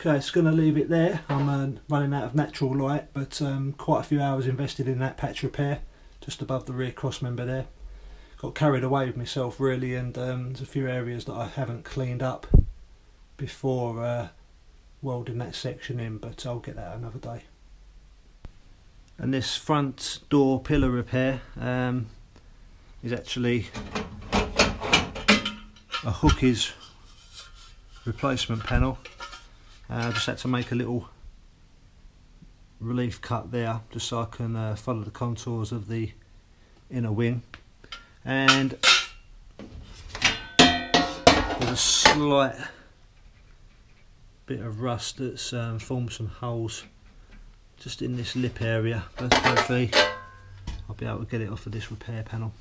Okay, it's going to leave it there. I'm running out of natural light, but quite a few hours invested in that patch repair just above the rear cross member there. Got carried away with myself really, and there's a few areas that I haven't cleaned up before welding that section in, but I'll get that another day. And this front door pillar repair is actually a Hookies replacement panel. I just had to make a little relief cut there just so I can follow the contours of the inner wing, and there's a slight bit of rust that's formed some holes just in this lip area, but hopefully I'll be able to get it off of this repair panel.